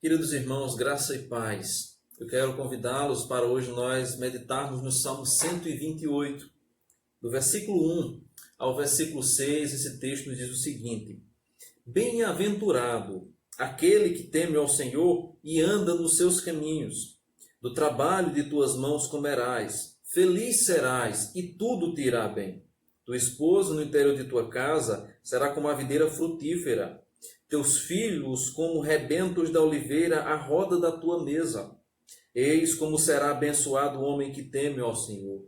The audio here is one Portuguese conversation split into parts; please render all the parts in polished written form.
Queridos irmãos, graça e paz. Eu quero convidá-los para hoje nós meditarmos no Salmo 128, do versículo 1 ao versículo 6. Esse texto nos diz o seguinte: Bem-aventurado aquele que teme ao Senhor e anda nos seus caminhos. Do trabalho de tuas mãos comerás, feliz serás e tudo te irá bem. Tua esposa no interior de tua casa será como a videira frutífera, teus filhos como rebentos da oliveira à roda da tua mesa. Eis como será abençoado o homem que teme ao Senhor.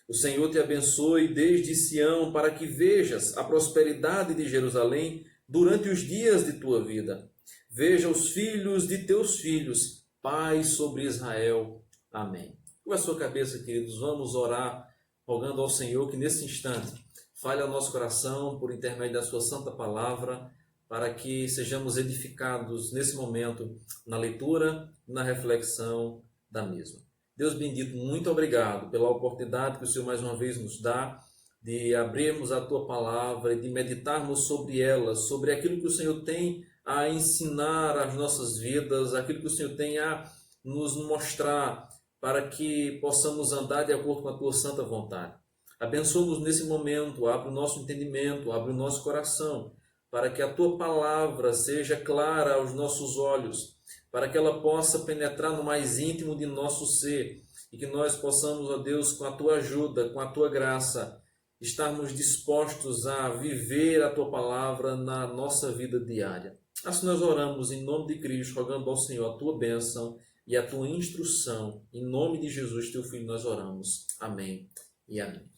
O Senhor te abençoe desde Sião, para que vejas a prosperidade de Jerusalém durante os dias de tua vida. Veja os filhos de teus filhos, paz sobre Israel. Amém. Com a sua cabeça, queridos, vamos orar, rogando ao Senhor que nesse instante fale ao nosso coração por intermédio da sua santa palavra, para que sejamos edificados nesse momento na leitura e na reflexão da mesma. Deus bendito, muito obrigado pela oportunidade que o Senhor mais uma vez nos dá de abrirmos a Tua palavra e de meditarmos sobre ela, sobre aquilo que o Senhor tem a ensinar às nossas vidas, aquilo que o Senhor tem a nos mostrar para que possamos andar de acordo com a Tua santa vontade. Abençoa-nos nesse momento, abre o nosso entendimento, abre o nosso coração, para que a Tua palavra seja clara aos nossos olhos, para que ela possa penetrar no mais íntimo de nosso ser e que nós possamos, ó Deus, com a Tua ajuda, com a Tua graça, estarmos dispostos a viver a Tua palavra na nossa vida diária. Assim nós oramos em nome de Cristo, rogando ao Senhor a Tua bênção e a Tua instrução. Em nome de Jesus, Teu Filho, nós oramos. Amém e amém.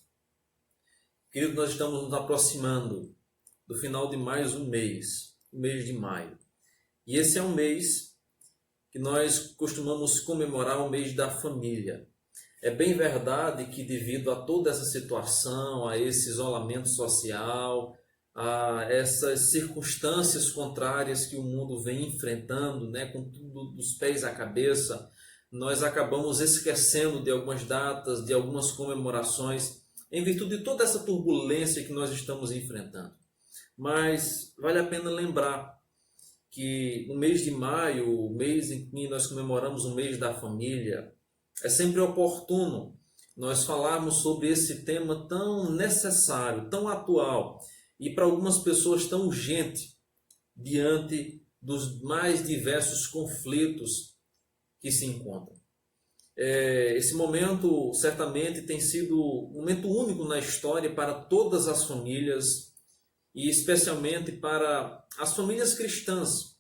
Querido, nós estamos nos aproximando do final de mais um mês, o mês de maio. E esse é um mês que nós costumamos comemorar, o mês da família. É bem verdade que devido a toda essa situação, a esse isolamento social, a essas circunstâncias contrárias que o mundo vem enfrentando, né, com tudo dos pés à cabeça, nós acabamos esquecendo de algumas datas, de algumas comemorações, em virtude de toda essa turbulência que nós estamos enfrentando. Mas vale a pena lembrar que no mês de maio, o mês em que nós comemoramos o mês da família, é sempre oportuno nós falarmos sobre esse tema tão necessário, tão atual e para algumas pessoas tão urgente diante dos mais diversos conflitos que se encontram. Esse momento certamente tem sido um momento único na história para todas as famílias, e especialmente para as famílias cristãs,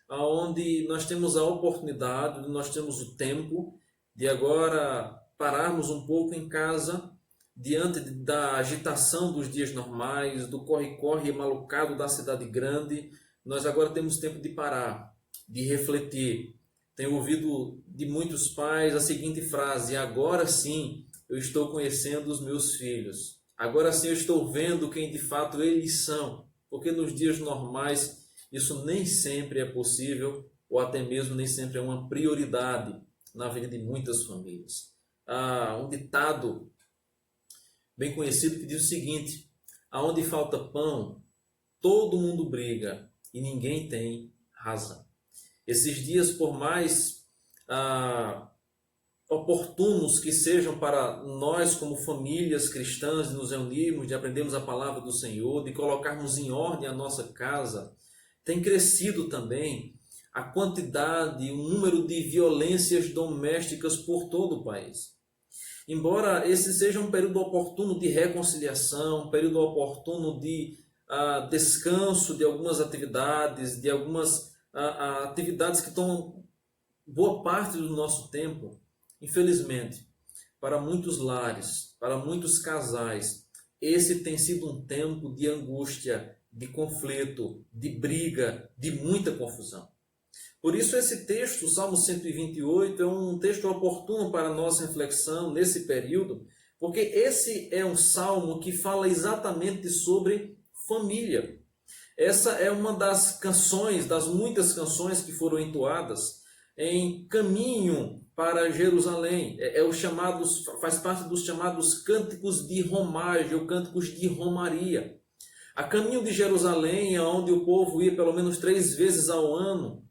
onde nós temos a oportunidade, nós temos o tempo de agora pararmos um pouco em casa, diante da agitação dos dias normais, do corre-corre malucado da cidade grande. Nós agora temos tempo de parar, de refletir. Tenho ouvido de muitos pais a seguinte frase: agora sim eu estou conhecendo os meus filhos. Agora sim eu estou vendo quem de fato eles são, porque nos dias normais isso nem sempre é possível, ou até mesmo nem sempre é uma prioridade na vida de muitas famílias. Há um ditado bem conhecido que diz o seguinte: aonde falta pão, todo mundo briga e ninguém tem razão. Esses dias, por mais oportunos que sejam para nós como famílias cristãs, de nos reunirmos, de aprendermos a palavra do Senhor, de colocarmos em ordem a nossa casa, tem crescido também a quantidade, o número de violências domésticas por todo o país. Embora esse seja um período oportuno de reconciliação, um período oportuno de descanso de algumas atividades, de algumas atividades que tomam boa parte do nosso tempo, infelizmente, para muitos lares, para muitos casais, esse tem sido um tempo de angústia, de conflito, de briga, de muita confusão. Por isso esse texto, o Salmo 128, é um texto oportuno para a nossa reflexão nesse período, porque esse é um salmo que fala exatamente sobre família. Essa é uma das canções, das muitas canções que foram entoadas em caminho para Jerusalém. Faz parte dos chamados cânticos de romagem, ou cânticos de romaria. A caminho de Jerusalém, onde o povo ia pelo menos 3 vezes ao ano,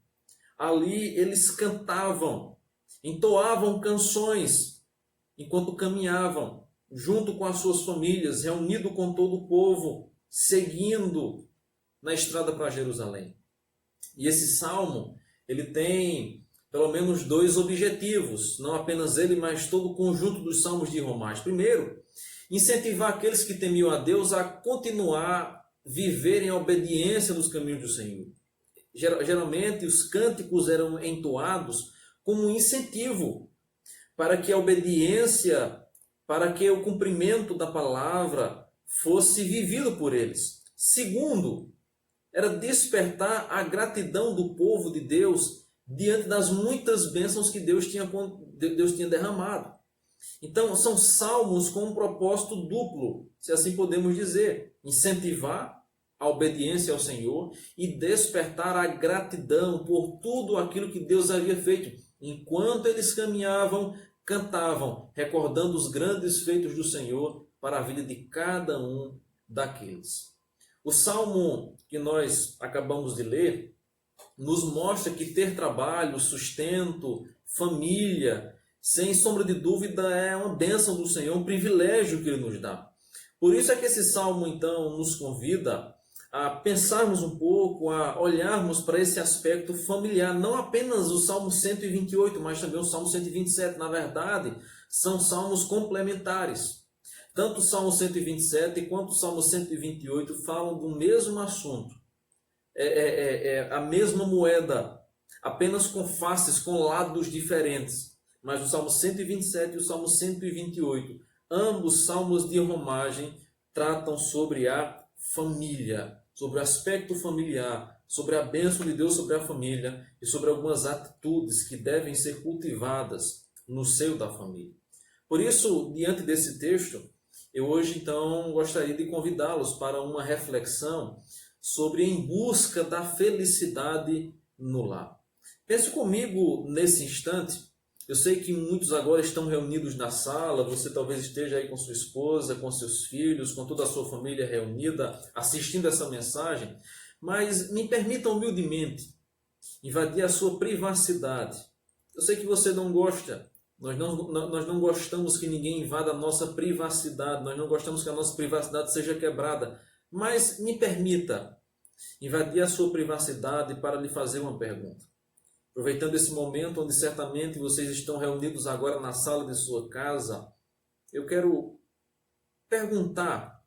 ali eles cantavam, entoavam canções enquanto caminhavam, junto com as suas famílias, reunido com todo o povo, seguindo na estrada para Jerusalém. E esse salmo, ele tem pelo menos dois objetivos, não apenas ele, mas todo o conjunto dos salmos de Romais. Primeiro, incentivar aqueles que temiam a Deus a continuar viverem a obediência nos caminhos do Senhor. Geralmente, os cânticos eram entoados como um incentivo para que a obediência, para que o cumprimento da palavra fosse vivido por eles. Segundo, era despertar a gratidão do povo de Deus diante das muitas bênçãos que Deus tinha derramado. Então, são salmos com um propósito duplo, se assim podemos dizer: incentivar a obediência ao Senhor e despertar a gratidão por tudo aquilo que Deus havia feito. Enquanto eles caminhavam, cantavam, recordando os grandes feitos do Senhor para a vida de cada um daqueles. O salmo que nós acabamos de ler nos mostra que ter trabalho, sustento, família, sem sombra de dúvida, é uma bênção do Senhor, um privilégio que Ele nos dá. Por isso é que esse salmo, então, nos convida a pensarmos um pouco, a olharmos para esse aspecto familiar, não apenas o Salmo 128, mas também o Salmo 127. Na verdade, são salmos complementares. Tanto o Salmo 127 quanto o Salmo 128 falam do mesmo assunto. A mesma moeda, apenas com faces, com lados diferentes. Mas o Salmo 127 e o Salmo 128, ambos salmos de romagem, tratam sobre a família, sobre o aspecto familiar, sobre a bênção de Deus sobre a família e sobre algumas atitudes que devem ser cultivadas no seio da família. Por isso, diante desse texto, eu hoje então gostaria de convidá-los para uma reflexão sobre em busca da felicidade no lar. Pense comigo nesse instante. Eu sei que muitos agora estão reunidos na sala, você talvez esteja aí com sua esposa, com seus filhos, com toda a sua família reunida, assistindo essa mensagem, mas me permita humildemente invadir a sua privacidade. Eu sei que você não gosta, nós não gostamos que ninguém invada a nossa privacidade, nós não gostamos que a nossa privacidade seja quebrada, mas me permita invadir a sua privacidade para lhe fazer uma pergunta. Aproveitando esse momento onde certamente vocês estão reunidos agora na sala de sua casa, eu quero perguntar,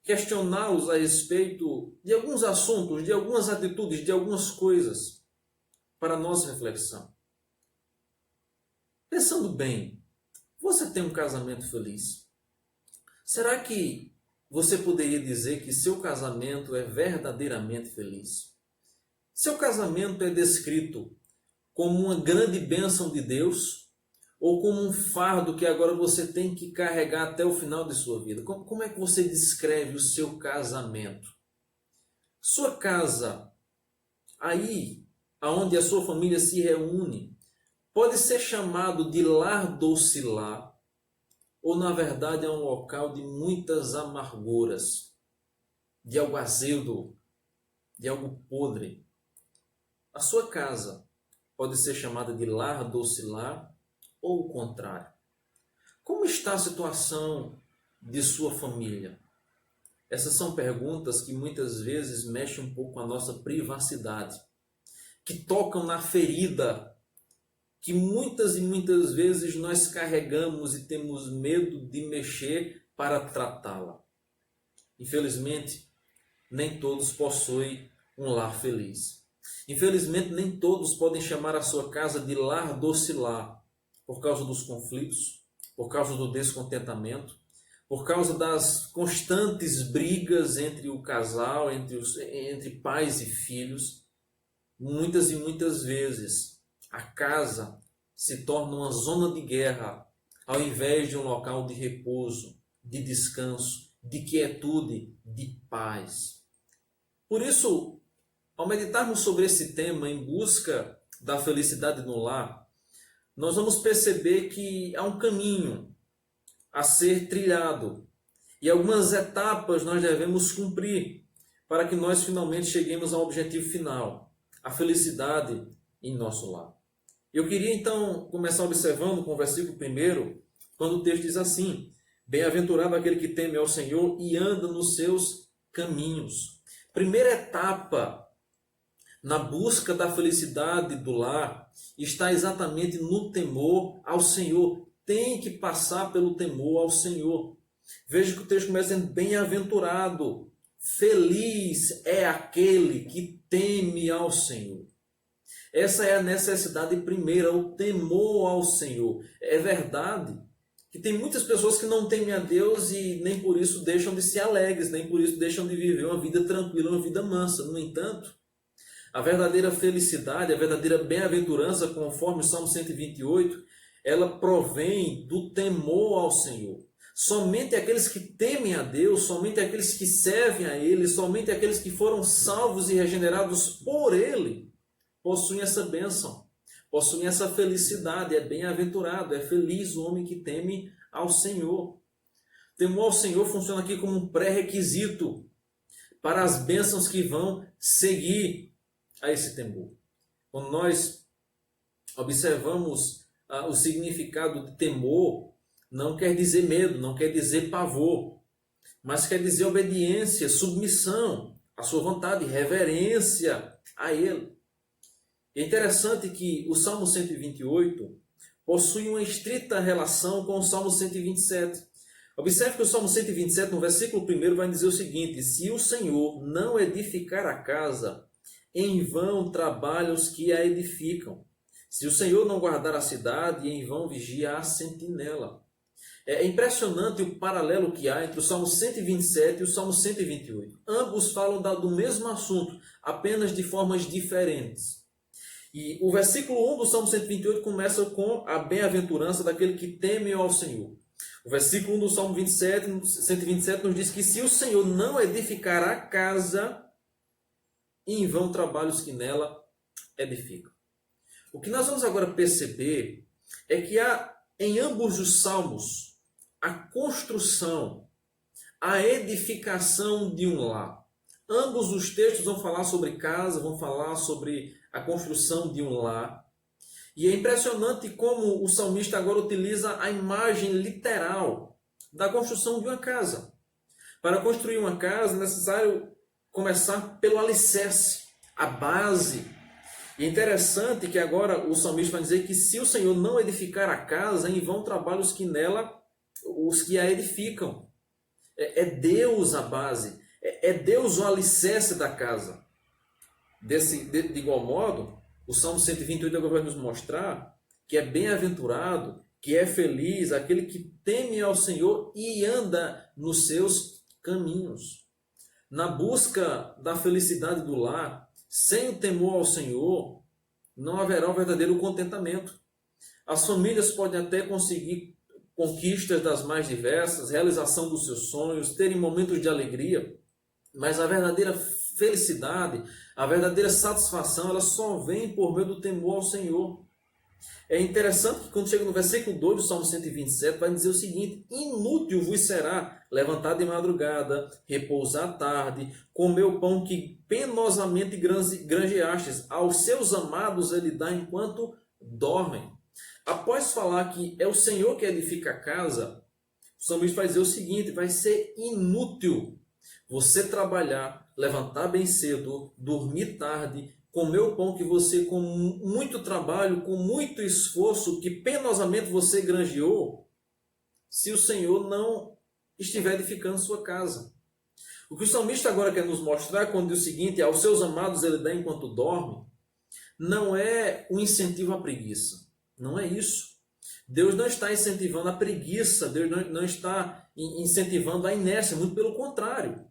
questioná-los a respeito de alguns assuntos, de algumas atitudes, de algumas coisas para a nossa reflexão. Pensando bem, você tem um casamento feliz? Será que você poderia dizer que seu casamento é verdadeiramente feliz? Seu casamento é descrito como uma grande bênção de Deus ou como um fardo que agora você tem que carregar até o final de sua vida? Como é que você descreve o seu casamento? Sua casa, aí aonde a sua família se reúne, pode ser chamado de lar docilar ou na verdade é um local de muitas amarguras, de algo azedo, de algo podre? A sua casa pode ser chamada de lar docilar ou o contrário? Como está a situação de sua família? Essas são perguntas que muitas vezes mexem um pouco com a nossa privacidade, que tocam na ferida que muitas e muitas vezes nós carregamos e temos medo de mexer para tratá-la. Infelizmente, nem todos possuem um lar feliz. Infelizmente, nem todos podem chamar a sua casa de lar docilar, por causa dos conflitos, por causa do descontentamento, por causa das constantes brigas entre o casal, entre pais e filhos. Muitas e muitas vezes, a casa se torna uma zona de guerra, ao invés de um local de repouso, de descanso, de quietude, de paz. Por isso, ao meditarmos sobre esse tema em busca da felicidade no lar, nós vamos perceber que há um caminho a ser trilhado e algumas etapas nós devemos cumprir para que nós finalmente cheguemos ao objetivo final, a felicidade em nosso lar. Eu queria então começar observando com o versículo 1, quando o texto diz assim: bem-aventurado aquele que teme ao Senhor e anda nos seus caminhos. Primeira etapa na busca da felicidade do lar está exatamente no temor ao Senhor. Tem que passar pelo temor ao Senhor. Veja que o texto começa dizendo: bem-aventurado, feliz é aquele que teme ao Senhor. Essa é a necessidade primeira, o temor ao Senhor. É verdade que tem muitas pessoas que não temem a Deus e nem por isso deixam de ser alegres, nem por isso deixam de viver uma vida tranquila, uma vida mansa. No entanto, a verdadeira felicidade, a verdadeira bem-aventurança, conforme o Salmo 128, ela provém do temor ao Senhor. Somente aqueles que temem a Deus, somente aqueles que servem a Ele, somente aqueles que foram salvos e regenerados por Ele, possuem essa bênção, possuem essa felicidade. É bem-aventurado, é feliz o homem que teme ao Senhor. Temor ao Senhor funciona aqui como um pré-requisito para as bênçãos que vão seguir a esse temor. Quando nós observamos o significado de temor, não quer dizer medo, não quer dizer pavor, mas quer dizer obediência, submissão à sua vontade, reverência a Ele. É interessante que o Salmo 128 possui uma estrita relação com o Salmo 127. Observe que o Salmo 127, no versículo 1, vai dizer o seguinte: se o Senhor não edificar a casa, em vão trabalham os que a edificam. Se o Senhor não guardar a cidade, em vão vigia a sentinela. É impressionante o paralelo que há entre o Salmo 127 e o Salmo 128. Ambos falam do mesmo assunto, apenas de formas diferentes. E o versículo 1 do Salmo 128 começa com a bem-aventurança daquele que teme ao Senhor. O versículo 1 do Salmo 127 nos diz que se o Senhor não edificar a casa, em vão trabalham os que nela edificam. O que nós vamos agora perceber é que há em ambos os salmos a construção, a edificação de um lar. Ambos os textos vão falar sobre casa, vão falar sobre a construção de um lar. E é impressionante como o salmista agora utiliza a imagem literal da construção de uma casa. Para construir uma casa é necessário começar pelo alicerce, a base. E é interessante que agora o salmista vai dizer que se o Senhor não edificar a casa, em vão trabalham os que a edificam. É Deus a base, é Deus o alicerce da casa. De igual modo, o Salmo 128 agora vai nos mostrar que é bem-aventurado, que é feliz aquele que teme ao Senhor e anda nos seus caminhos. Na busca da felicidade do lar, sem o temor ao Senhor, não haverá o verdadeiro contentamento. As famílias podem até conseguir conquistas das mais diversas, realização dos seus sonhos, terem momentos de alegria, mas a verdadeira felicidade, a verdadeira satisfação, ela só vem por meio do temor ao Senhor. É interessante que quando chega no versículo 2 do Salmo 127, vai dizer o seguinte: inútil vos será levantar de madrugada, repousar à tarde, comer o pão que penosamente granjeastes, aos seus amados ele dá enquanto dormem. Após falar que é o Senhor que edifica a casa, o salmista vai dizer o seguinte: vai ser inútil você trabalhar, levantar bem cedo, dormir tarde, comer o pão que você, com muito trabalho, com muito esforço, que penosamente você granjeou, se o Senhor não estiver edificando sua casa. O que o salmista agora quer nos mostrar quando diz o seguinte: aos seus amados ele dá enquanto dorme, não é um incentivo à preguiça. Não é isso. Deus não está incentivando a preguiça, Deus não está incentivando a inércia, muito pelo contrário.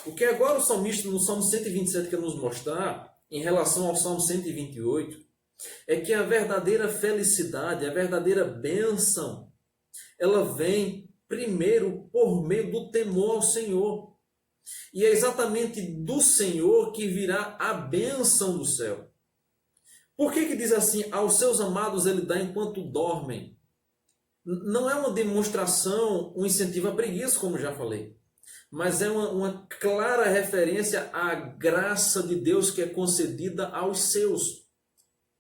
O que agora o salmista no Salmo 127 quer nos mostrar, em relação ao Salmo 128, é que a verdadeira felicidade, a verdadeira bênção, ela vem primeiro por meio do temor ao Senhor. E é exatamente do Senhor que virá a bênção do céu. Por que diz assim: aos seus amados ele dá enquanto dormem? Não é uma demonstração, um incentivo à preguiça, como já falei, mas é uma clara referência à graça de Deus que é concedida aos seus.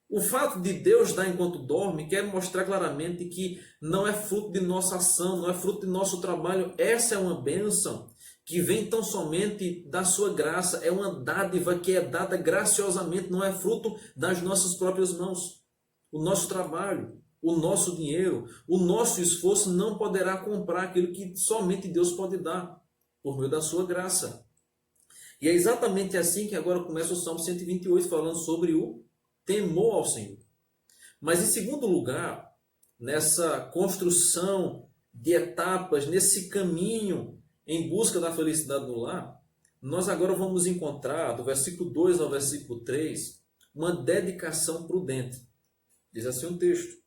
O fato de Deus dar enquanto dorme quer mostrar claramente que não é fruto de nossa ação, não é fruto de nosso trabalho. Essa é uma bênção que vem tão somente da sua graça. É uma dádiva que é dada graciosamente, não é fruto das nossas próprias mãos. O nosso trabalho, o nosso dinheiro, o nosso esforço não poderá comprar aquilo que somente Deus pode dar, por meio da sua graça. E é exatamente assim que agora começa o Salmo 128, falando sobre o temor ao Senhor. Mas em segundo lugar, nessa construção de etapas, nesse caminho em busca da felicidade no lar, nós agora vamos encontrar, do versículo 2 ao versículo 3, uma dedicação prudente. Diz assim um texto: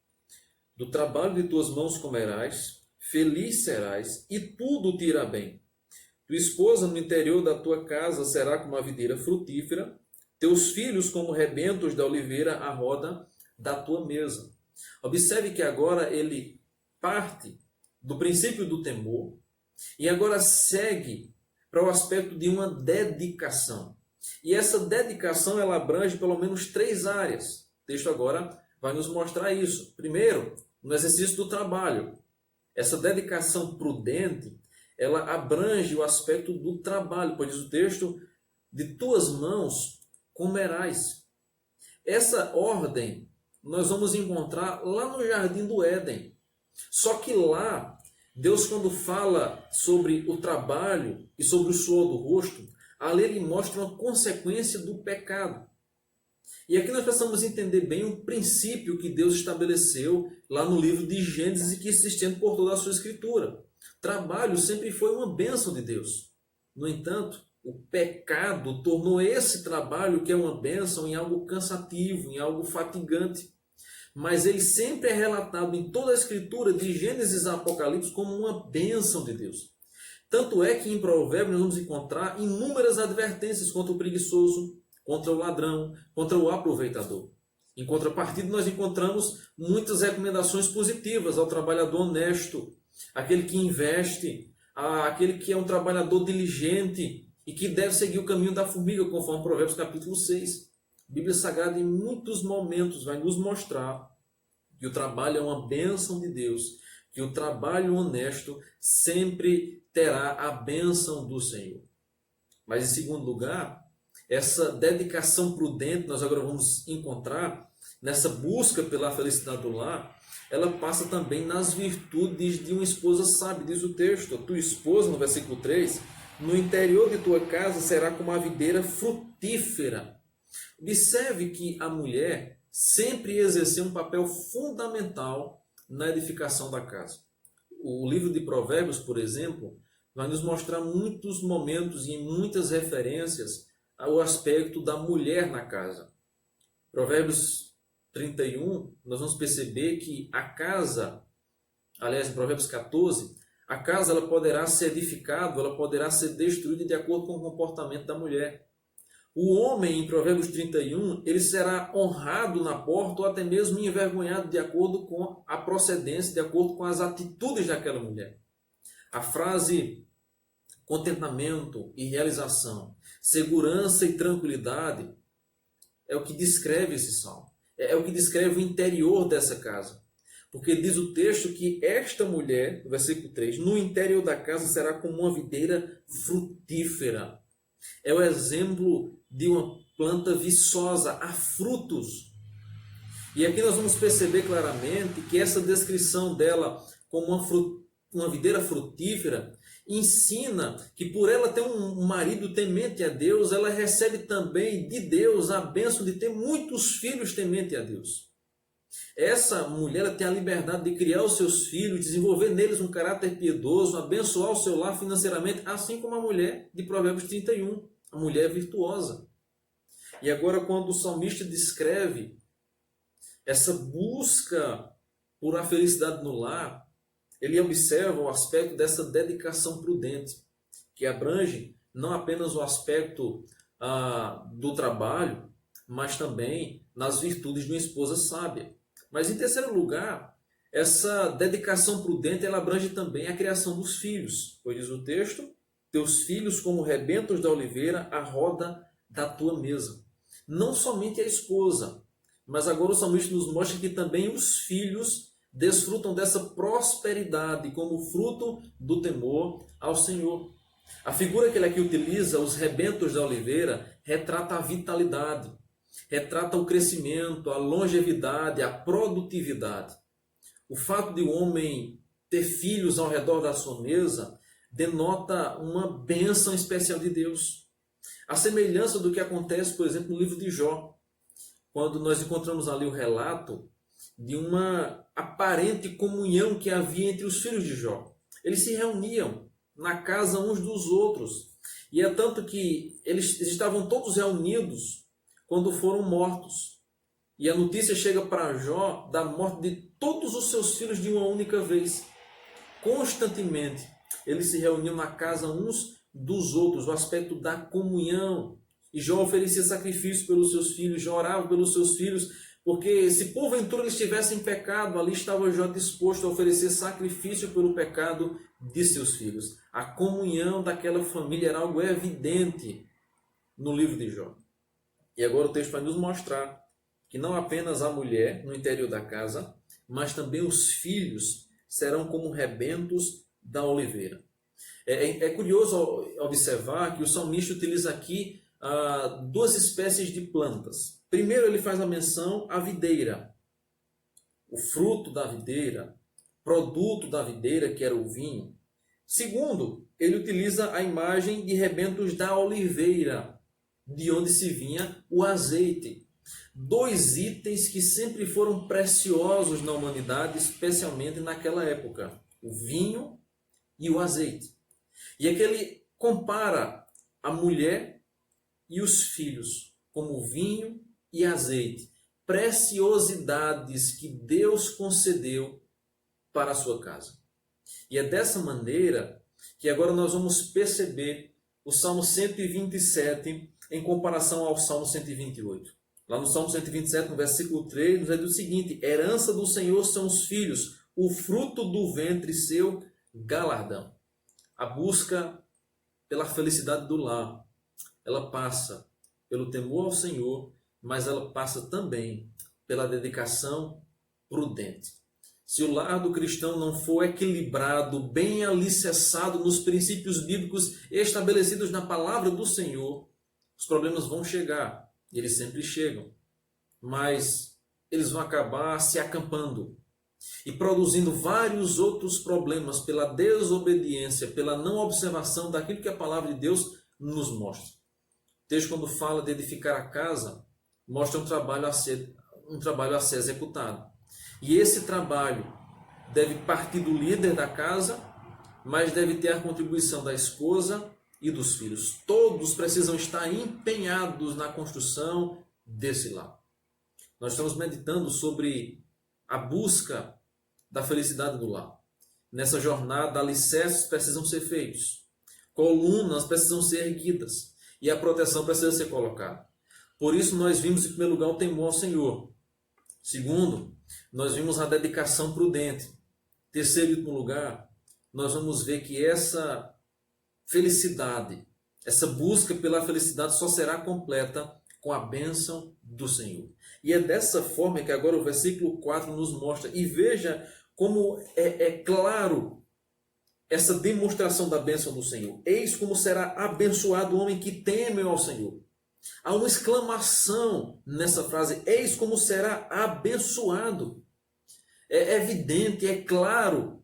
do trabalho de tuas mãos comerás, feliz serás, e tudo te irá bem. Tua esposa no interior da tua casa será como a videira frutífera, teus filhos como rebentos da oliveira à roda da tua mesa. Observe que agora ele parte do princípio do temor e agora segue para o aspecto de uma dedicação. E essa dedicação ela abrange pelo menos três áreas. O texto agora vai nos mostrar isso. Primeiro, no exercício do trabalho. Essa dedicação prudente, ela abrange o aspecto do trabalho, pois diz o texto, de tuas mãos comerás. Essa ordem nós vamos encontrar lá no Jardim do Éden. Só que lá, Deus quando fala sobre o trabalho e sobre o suor do rosto, ali ele mostra uma consequência do pecado. E aqui nós precisamos entender bem o princípio que Deus estabeleceu lá no livro de Gênesis e que se estende por toda a sua escritura. Trabalho sempre foi uma bênção de Deus. No entanto, o pecado tornou esse trabalho, que é uma bênção, em algo cansativo, em algo fatigante. Mas ele sempre é relatado em toda a escritura, de Gênesis a Apocalipse, como uma bênção de Deus. Tanto é que em Provérbios nós vamos encontrar inúmeras advertências contra o preguiçoso, contra o ladrão, contra o aproveitador. Em contrapartida, nós encontramos muitas recomendações positivas ao trabalhador honesto, aquele que investe, aquele que é um trabalhador diligente e que deve seguir o caminho da formiga, conforme Provérbios capítulo 6. A Bíblia Sagrada, em muitos momentos, vai nos mostrar que o trabalho é uma bênção de Deus, que o trabalho honesto sempre terá a bênção do Senhor. Mas, em segundo lugar, essa dedicação prudente, nós agora vamos encontrar nessa busca pela felicidade do lar, ela passa também nas virtudes de uma esposa sábia. Diz o texto, a tua esposa, no versículo 3, no interior de tua casa será como a videira frutífera. Observe que a mulher sempre exerceu um papel fundamental na edificação da casa. O livro de Provérbios, por exemplo, vai nos mostrar muitos momentos e muitas referências ao aspecto da mulher na casa. Provérbios 31, nós vamos perceber que a casa, aliás, em Provérbios 14, a casa ela poderá ser edificada, ela poderá ser destruída de acordo com o comportamento da mulher. O homem, em Provérbios 31, ele será honrado na porta ou até mesmo envergonhado de acordo com a procedência, de acordo com as atitudes daquela mulher. A frase contentamento e realização, segurança e tranquilidade é o que descreve esse salmo. É o que descreve o interior dessa casa. Porque diz o texto que esta mulher, no versículo 3, no interior da casa será como uma videira frutífera. É o exemplo de uma planta viçosa, há frutos. E aqui nós vamos perceber claramente que essa descrição dela como uma videira frutífera ensina que por ela ter um marido temente a Deus, ela recebe também de Deus a bênção de ter muitos filhos temente a Deus. Essa mulher tem a liberdade de criar os seus filhos, desenvolver neles um caráter piedoso, abençoar o seu lar financeiramente, assim como a mulher de Provérbios 31, a mulher virtuosa. E agora, quando o salmista descreve essa busca por a felicidade no lar, ele observa o aspecto dessa dedicação prudente, que abrange não apenas o aspecto do trabalho, mas também nas virtudes de uma esposa sábia. Mas em terceiro lugar, essa dedicação prudente ela abrange também a criação dos filhos, pois diz o texto, teus filhos como rebentos da oliveira à roda da tua mesa. Não somente a esposa, mas agora o salmista nos mostra que também os filhos desfrutam dessa prosperidade como fruto do temor ao Senhor. A figura que ele aqui utiliza, os rebentos da oliveira, retrata a vitalidade, retrata o crescimento, a longevidade, a produtividade. O fato de o homem ter filhos ao redor da sua mesa denota uma bênção especial de Deus. A semelhança do que acontece, por exemplo, no livro de Jó, quando nós encontramos ali o relato de uma aparente comunhão que havia entre os filhos de Jó. Eles se reuniam na casa uns dos outros. E é tanto que eles estavam todos reunidos quando foram mortos. E a notícia chega para Jó da morte de todos os seus filhos de uma única vez. Constantemente, eles se reuniam na casa uns dos outros, o aspecto da comunhão. E Jó oferecia sacrifício pelos seus filhos, Jó orava pelos seus filhos, porque se porventura eles estivessem em pecado, ali estava Jó disposto a oferecer sacrifício pelo pecado de seus filhos. A comunhão daquela família era algo evidente no livro de Jó. E agora o texto vai nos mostrar que não apenas a mulher no interior da casa, mas também os filhos serão como rebentos da oliveira. É curioso observar que o salmista utiliza aqui duas espécies de plantas. Primeiro, ele faz a menção à videira, o fruto da videira, produto da videira, que era o vinho. Segundo, ele utiliza a imagem de rebentos da oliveira, de onde se vinha o azeite. Dois itens que sempre foram preciosos na humanidade, especialmente naquela época: o vinho e o azeite. E aqui ele compara a mulher e os filhos como vinho e azeite, preciosidades que Deus concedeu para a sua casa. E é dessa maneira que agora nós vamos perceber o Salmo 127 em comparação ao Salmo 128. Lá no Salmo 127, no versículo 3, nos diz o seguinte: herança do Senhor são os filhos, o fruto do ventre seu galardão. A busca pela felicidade do lar, ela passa pelo temor ao Senhor, mas ela passa também pela dedicação prudente. Se o lar do cristão não for equilibrado, bem alicerçado nos princípios bíblicos estabelecidos na palavra do Senhor, os problemas vão chegar, e eles sempre chegam, mas eles vão acabar se acampando e produzindo vários outros problemas pela desobediência, pela não observação daquilo que a palavra de Deus nos mostra. O texto, quando fala de edificar a casa, mostra um trabalho a ser executado. E esse trabalho deve partir do líder da casa, mas deve ter a contribuição da esposa e dos filhos. Todos precisam estar empenhados na construção desse lar. Nós estamos meditando sobre a busca da felicidade do lar. Nessa jornada, alicerces precisam ser feitos, colunas precisam ser erguidas e a proteção precisa ser colocada. Por isso nós vimos em primeiro lugar o temor ao Senhor. Segundo, nós vimos a dedicação prudente. Terceiro e último lugar, nós vamos ver que essa felicidade, essa busca pela felicidade só será completa com a bênção do Senhor. E é dessa forma que agora o versículo 4 nos mostra. E veja como é claro essa demonstração da bênção do Senhor. Eis como será abençoado o homem que teme ao Senhor. Há uma exclamação nessa frase: eis como será abençoado. É evidente, é claro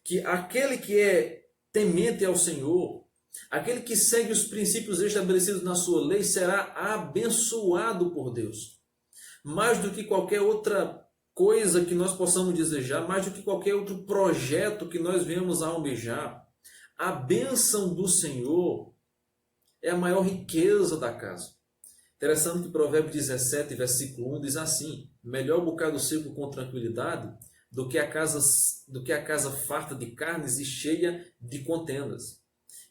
que aquele que é temente ao Senhor, aquele que segue os princípios estabelecidos na sua lei, será abençoado por Deus. Mais do que qualquer outra coisa que nós possamos desejar, mais do que qualquer outro projeto que nós venhamos a almejar, a bênção do Senhor é a maior riqueza da casa. Interessante que Provérbios 17, versículo 1 diz assim: melhor o bocado seco com tranquilidade do que a casa farta de carnes e cheia de contendas.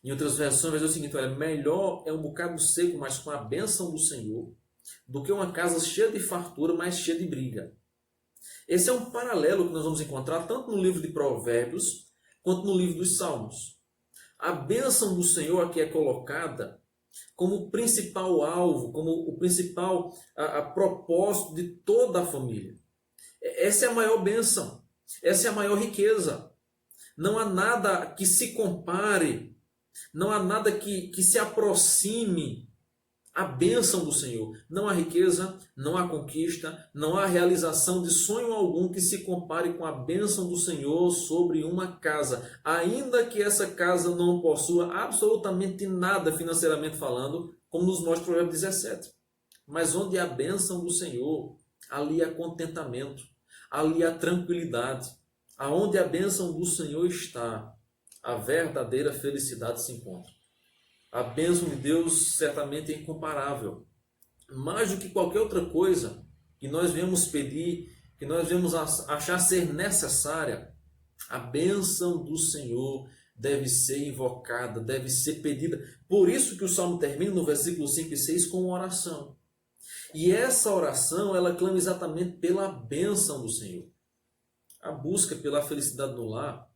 Em outras versões vai dizer o seguinte: olha, melhor é um bocado seco, mas com a bênção do Senhor, do que uma casa cheia de fartura, mas cheia de briga. Esse é um paralelo que nós vamos encontrar tanto no livro de Provérbios quanto no livro dos Salmos. A bênção do Senhor aqui é colocada como o principal alvo, como o principal a propósito de toda a família. Essa é a maior bênção, essa é a maior riqueza. Não há nada que se compare, não há nada que se aproxime à bênção do Senhor. Não há riqueza, não há conquista, não há realização de sonho algum que se compare com a bênção do Senhor sobre uma casa. Ainda que essa casa não possua absolutamente nada financeiramente falando, como nos mostra o Provérbio 17. Mas onde há a bênção do Senhor, ali há contentamento, ali há tranquilidade. Aonde a bênção do Senhor está, a verdadeira felicidade se encontra. A bênção de Deus certamente é incomparável. Mais do que qualquer outra coisa que nós venhamos pedir, que nós venhamos achar ser necessária, a bênção do Senhor deve ser invocada, deve ser pedida. Por isso que o Salmo termina no versículo 5 e 6 com uma oração. E essa oração, ela clama exatamente pela bênção do Senhor. A busca pela felicidade no lar,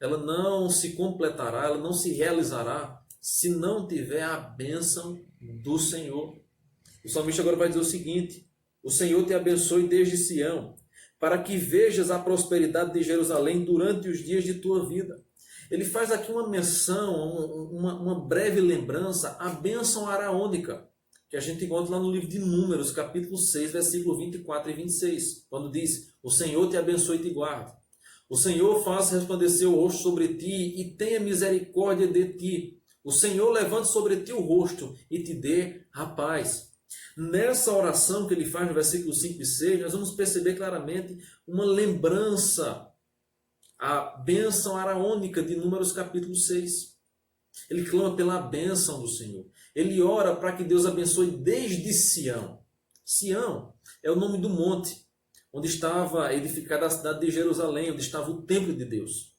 ela não se completará, ela não se realizará se não tiver a bênção do Senhor. O salmista agora vai dizer o seguinte: o Senhor te abençoe desde Sião, para que vejas a prosperidade de Jerusalém durante os dias de tua vida. Ele faz aqui uma menção, uma breve lembrança à bênção araônica, que a gente encontra lá no livro de Números, capítulo 6, versículo 24 e 26, quando diz: o Senhor te abençoe e te guarde. O Senhor faça resplandecer o rosto sobre ti e tenha misericórdia de ti. O Senhor levante sobre ti o rosto e te dê a paz. Nessa oração que ele faz no versículo 5 e 6, nós vamos perceber claramente uma lembrança à bênção araônica de Números capítulo 6. Ele clama pela bênção do Senhor. Ele ora para que Deus abençoe desde Sião. Sião é o nome do monte onde estava edificada a cidade de Jerusalém, onde estava o templo de Deus.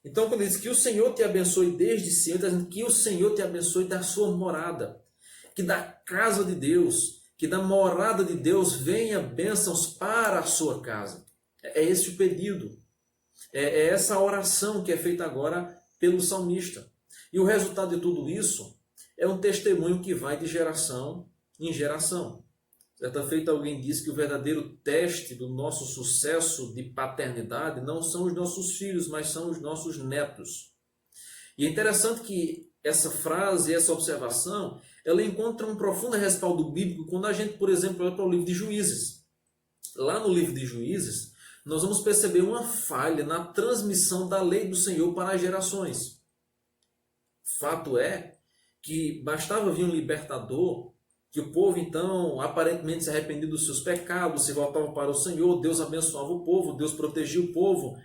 Então, quando ele diz que o Senhor te abençoe desde Sião, está dizendo que o Senhor te abençoe da sua morada, que da casa de Deus, que da morada de Deus venha bênçãos para a sua casa. É esse o pedido. É essa oração que é feita agora pelo salmista. E o resultado de tudo isso é um testemunho que vai de geração em geração. Certa feita alguém disse que o verdadeiro teste do nosso sucesso de paternidade não são os nossos filhos, mas são os nossos netos. E é interessante que essa frase, essa observação, ela encontra um profundo respaldo bíblico quando a gente, por exemplo, olha para o livro de Juízes. Lá no livro de Juízes, nós vamos perceber uma falha na transmissão da lei do Senhor para as gerações. Fato é que bastava vir um libertador, que o povo então aparentemente se arrependia dos seus pecados, se voltava para o Senhor, Deus abençoava o povo, Deus protegia o povo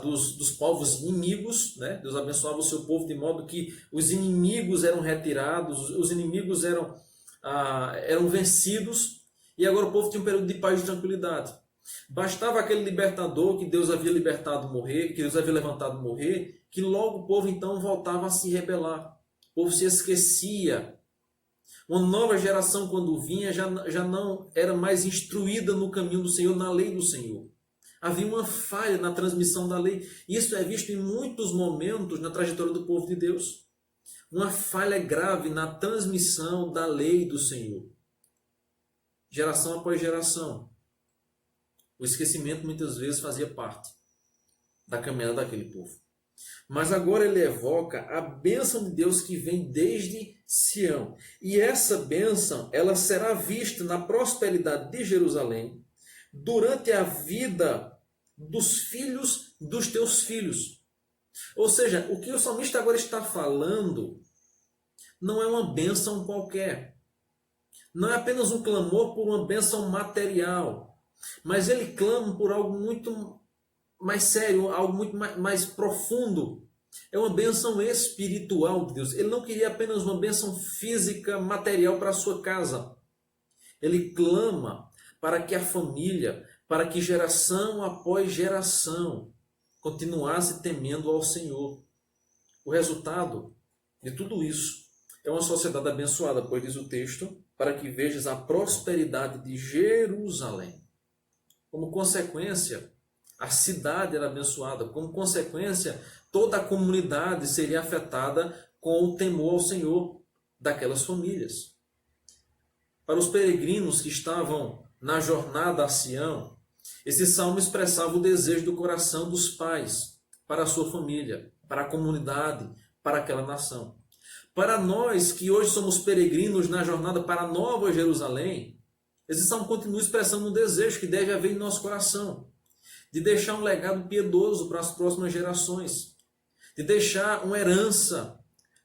dos povos inimigos, né? Deus abençoava o seu povo de modo que os inimigos eram retirados, os inimigos eram vencidos, e agora o povo tinha um período de paz e tranquilidade. Bastava aquele libertador que Deus havia libertado morrer, que Deus havia levantado morrer, que logo o povo então voltava a se rebelar. O povo se esquecia. Uma nova geração, quando vinha, já não era mais instruída no caminho do Senhor, na lei do Senhor. Havia uma falha na transmissão da lei. Isso é visto em muitos momentos na trajetória do povo de Deus. Uma falha grave na transmissão da lei do Senhor. Geração após geração. O esquecimento muitas vezes fazia parte da caminhada daquele povo. Mas agora ele evoca a bênção de Deus que vem desde Sião. E essa bênção, ela será vista na prosperidade de Jerusalém durante a vida dos filhos dos teus filhos. Ou seja, o que o salmista agora está falando não é uma bênção qualquer. Não é apenas um clamor por uma bênção material, mas ele clama por algo muito mais sério, algo muito mais profundo. É uma bênção espiritual de Deus. Ele não queria apenas uma bênção física, material para a sua casa. Ele clama para que a família, para que geração após geração continuasse temendo ao Senhor. O resultado de tudo isso é uma sociedade abençoada, pois diz o texto, para que vejas a prosperidade de Jerusalém. Como consequência, a cidade era abençoada. Como consequência, toda a comunidade seria afetada com o temor ao Senhor. daquelas famílias. Para os peregrinos que estavam na jornada a Sião, esse salmo expressava o desejo do coração dos pais para a sua família, para a comunidade, para aquela nação. Para nós que hoje somos peregrinos na jornada para a Nova Jerusalém, esse salmo continua expressando um desejo que deve haver em nosso coração, de deixar um legado piedoso para as próximas gerações, de deixar uma herança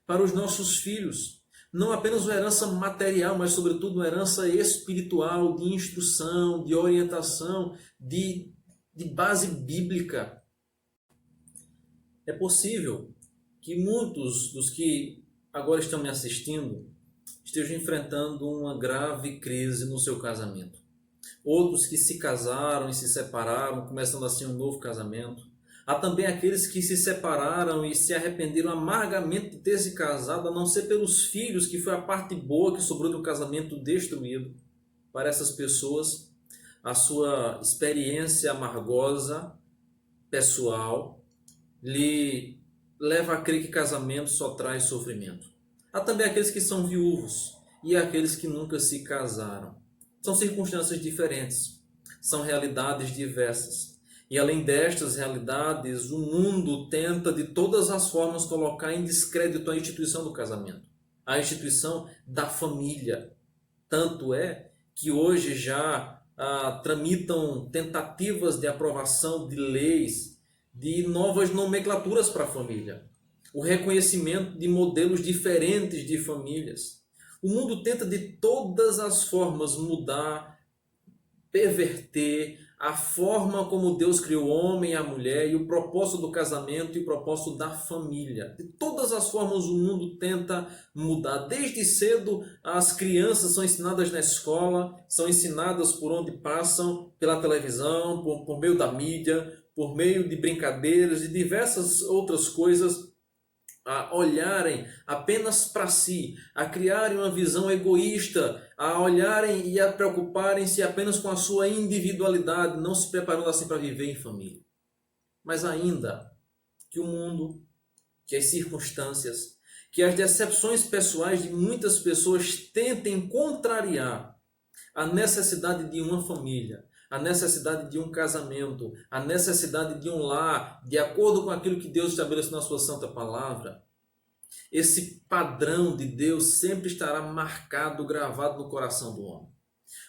para os nossos filhos, não apenas uma herança material, mas sobretudo uma herança espiritual, de instrução, de orientação, de base bíblica. É possível que muitos dos que agora estão me assistindo estejam enfrentando uma grave crise no seu casamento. Outros que se casaram e se separaram, começando assim um novo casamento. Há também aqueles que se separaram e se arrependeram amargamente de ter se casado, a não ser pelos filhos, que foi a parte boa que sobrou do casamento destruído. Para essas pessoas, a sua experiência amargosa, pessoal, lhe leva a crer que casamento só traz sofrimento. Há também aqueles que são viúvos e aqueles que nunca se casaram. São circunstâncias diferentes, são realidades diversas. E além destas realidades, o mundo tenta de todas as formas colocar em descrédito a instituição do casamento, a instituição da família. Tanto é que hoje já tramitam tentativas de aprovação de leis, de novas nomenclaturas para a família, o reconhecimento de modelos diferentes de famílias. O mundo tenta de todas as formas mudar, perverter a forma como Deus criou o homem e a mulher e o propósito do casamento e o propósito da família. De todas as formas o mundo tenta mudar. Desde cedo as crianças são ensinadas na escola, são ensinadas por onde passam, pela televisão, por meio da mídia, por meio de brincadeiras e diversas outras coisas, a olharem apenas para si, a criarem uma visão egoísta, a olharem e a preocuparem-se apenas com a sua individualidade, não se preparando assim para viver em família. Mas ainda que o mundo, que as circunstâncias, que as decepções pessoais de muitas pessoas tentem contrariar a necessidade de uma família, a necessidade de um casamento, a necessidade de um lar, de acordo com aquilo que Deus estabeleceu na sua santa palavra, esse padrão de Deus sempre estará marcado, gravado no coração do homem.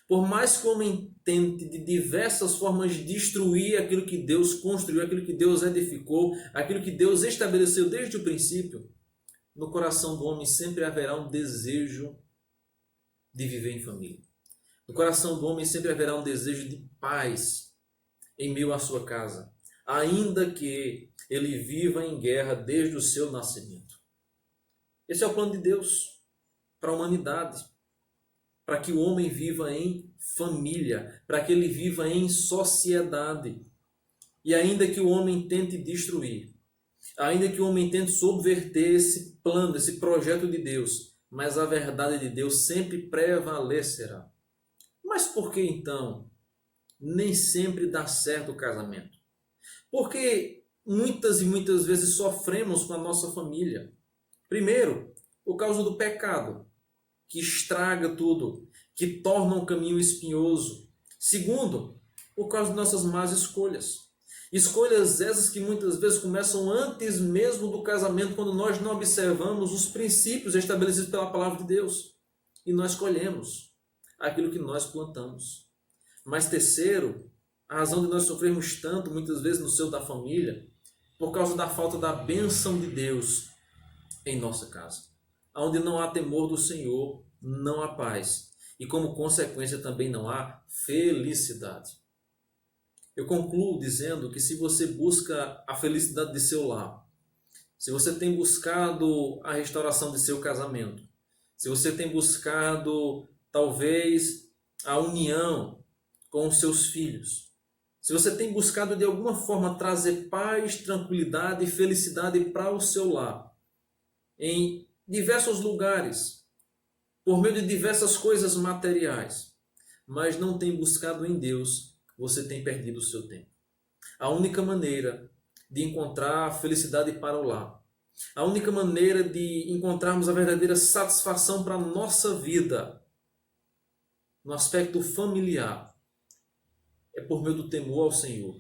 Por mais que o homem tente de diversas formas destruir aquilo que Deus construiu, aquilo que Deus edificou, aquilo que Deus estabeleceu desde o princípio, no coração do homem sempre haverá um desejo de viver em família. No coração do homem sempre haverá um desejo de paz em meio à sua casa, ainda que ele viva em guerra desde o seu nascimento. Esse é o plano de Deus para a humanidade, para que o homem viva em família, para que ele viva em sociedade. E ainda que o homem tente destruir, ainda que o homem tente subverter esse plano, esse projeto de Deus, mas a verdade de Deus sempre prevalecerá. Mas por que então nem sempre dá certo o casamento? Porque muitas e muitas vezes sofremos com a nossa família. Primeiro, por causa do pecado, que estraga tudo, que torna um caminho espinhoso. Segundo, por causa de nossas más escolhas. Escolhas essas que muitas vezes começam antes mesmo do casamento, quando nós não observamos os princípios estabelecidos pela palavra de Deus. E nós colhemos aquilo que nós plantamos. Mas terceiro, a razão de nós sofrermos tanto, muitas vezes no seio da família, por causa da falta da bênção de Deus em nossa casa. Onde não há temor do Senhor, não há paz. E como consequência também não há felicidade. Eu concluo dizendo que se você busca a felicidade de seu lar, se você tem buscado a restauração de seu casamento, se você tem buscado talvez a união com os seus filhos, se você tem buscado de alguma forma trazer paz, tranquilidade e felicidade para o seu lar, em diversos lugares, por meio de diversas coisas materiais, mas não tem buscado em Deus, você tem perdido o seu tempo. A única maneira de encontrar felicidade para o lar, A única maneira de encontrarmos a verdadeira satisfação para a nossa vida, no aspecto familiar, é por meio do temor ao Senhor.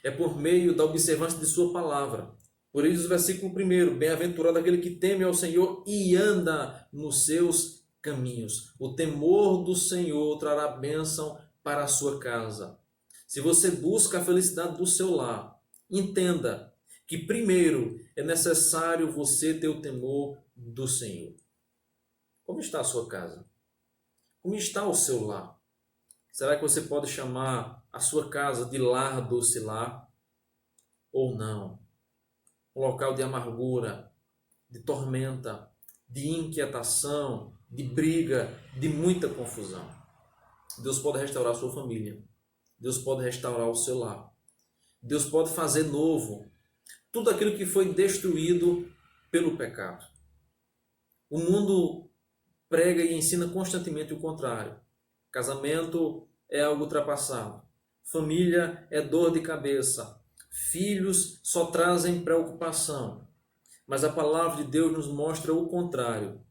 É por meio da observância de sua palavra. Por isso, o versículo 1, bem-aventurado aquele que teme ao Senhor e anda nos seus caminhos. O temor do Senhor trará bênção para a sua casa. Se você busca a felicidade do seu lar, entenda que primeiro é necessário você ter o temor do Senhor. Como está a sua casa? Como está o seu lar? Será que você pode chamar a sua casa de lar doce lar? Ou não? Um local de amargura, de tormenta, de inquietação, de briga, de muita confusão. Deus pode restaurar a sua família. Deus pode restaurar o seu lar. Deus pode fazer novo tudo aquilo que foi destruído pelo pecado. O mundo prega e ensina constantemente o contrário. Casamento é algo ultrapassado. Família é dor de cabeça. Filhos só trazem preocupação. Mas a palavra de Deus nos mostra o contrário.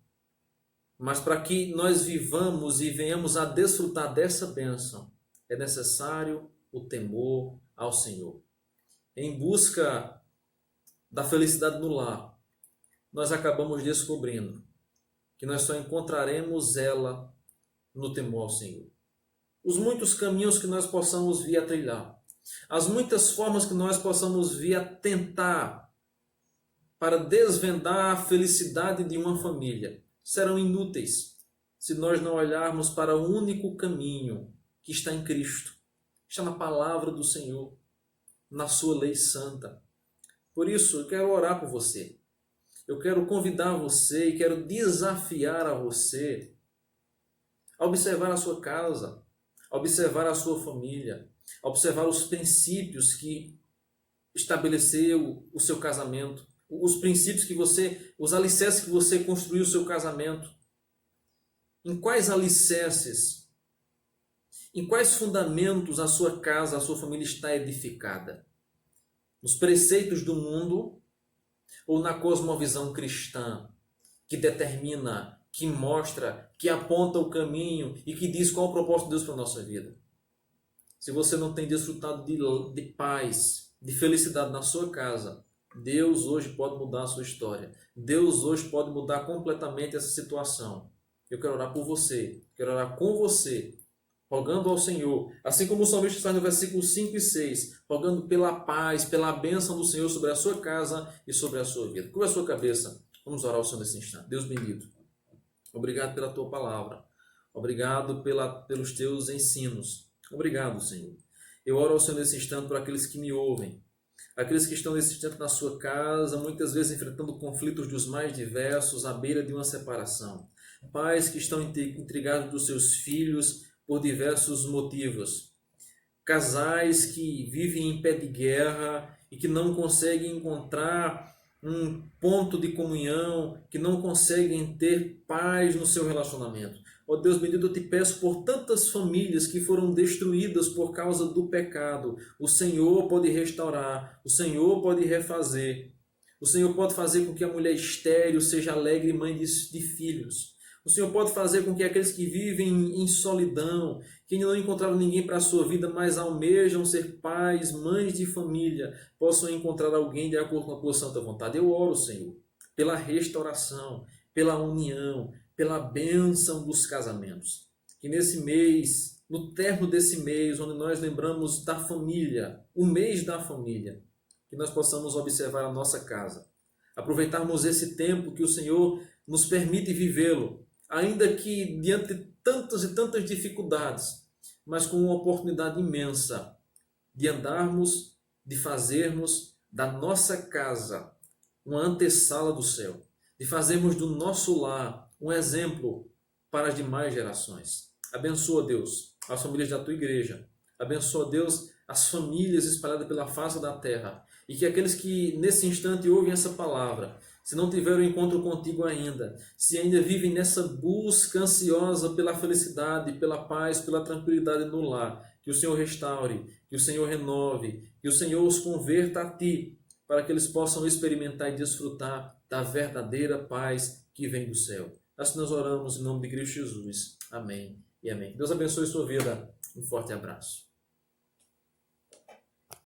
Mas para que nós vivamos e venhamos a desfrutar dessa bênção, é necessário o temor ao Senhor. Em busca da felicidade no lar, nós acabamos descobrindo que nós só encontraremos ela no temor ao Senhor. Os muitos caminhos que nós possamos vir a trilhar, as muitas formas que nós possamos vir a tentar para desvendar a felicidade de uma família, serão inúteis se nós não olharmos para o único caminho que está em Cristo, está na palavra do Senhor, na sua lei santa. Por isso, eu quero orar por você. Eu quero convidar você e quero desafiar a você a observar a sua casa, a observar a sua família, a observar os princípios que estabeleceu o seu casamento, os princípios que você, os alicerces que você construiu o seu casamento. Em quais alicerces, em quais fundamentos a sua casa, a sua família está edificada? Nos preceitos do mundo ou na cosmovisão cristã que determina, que mostra, que aponta o caminho e que diz qual é o propósito de Deus para a nossa vida? Se você não tem desfrutado de paz, de felicidade na sua casa, Deus hoje pode mudar a sua história. Deus hoje pode mudar completamente essa situação. Eu quero orar por você, quero orar com você, rogando ao Senhor, assim como o salmista faz no versículo 5 e 6, rogando pela paz, pela bênção do Senhor sobre a sua casa e sobre a sua vida. Curva a sua cabeça, vamos orar ao Senhor nesse instante. Deus bendito, obrigado pela tua palavra, obrigado pelos teus ensinos, obrigado, Senhor. Eu oro ao Senhor nesse instante por aqueles que me ouvem, aqueles que estão nesse instante na sua casa, muitas vezes enfrentando conflitos dos mais diversos, à beira de uma separação. Pais que estão intrigados dos seus filhos por diversos motivos. Casais que vivem em pé de guerra e que não conseguem encontrar um ponto de comunhão, que não conseguem ter paz no seu relacionamento. Ó Deus bendito, eu te peço por tantas famílias que foram destruídas por causa do pecado. O Senhor pode restaurar, o Senhor pode refazer. O Senhor pode fazer com que a mulher estéril seja alegre mãe de filhos. O Senhor pode fazer com que aqueles que vivem em solidão, que ainda não encontraram ninguém para a sua vida, mas almejam ser pais, mães de família, possam encontrar alguém de acordo com a tua santa vontade. Eu oro, Senhor, pela restauração, pela união, pela bênção dos casamentos. Que nesse mês, no término desse mês, onde nós lembramos da família, o mês da família, que nós possamos observar a nossa casa, aproveitarmos esse tempo que o Senhor nos permite vivê-lo, ainda que diante de tantas e tantas dificuldades, mas com uma oportunidade imensa de andarmos, de fazermos da nossa casa uma antessala do céu, de fazermos do nosso lar um exemplo para as demais gerações. Abençoa, Deus, as famílias da tua igreja. Abençoa, Deus, as famílias espalhadas pela face da terra. E que aqueles que nesse instante ouvem essa palavra, se não tiveram encontro contigo ainda, se ainda vivem nessa busca ansiosa pela felicidade, pela paz, pela tranquilidade no lar, que o Senhor restaure, que o Senhor renove, que o Senhor os converta a ti, para que eles possam experimentar e desfrutar da verdadeira paz que vem do céu. Assim nós oramos em nome de Cristo Jesus. Amém e amém. Deus abençoe sua vida. Um forte abraço.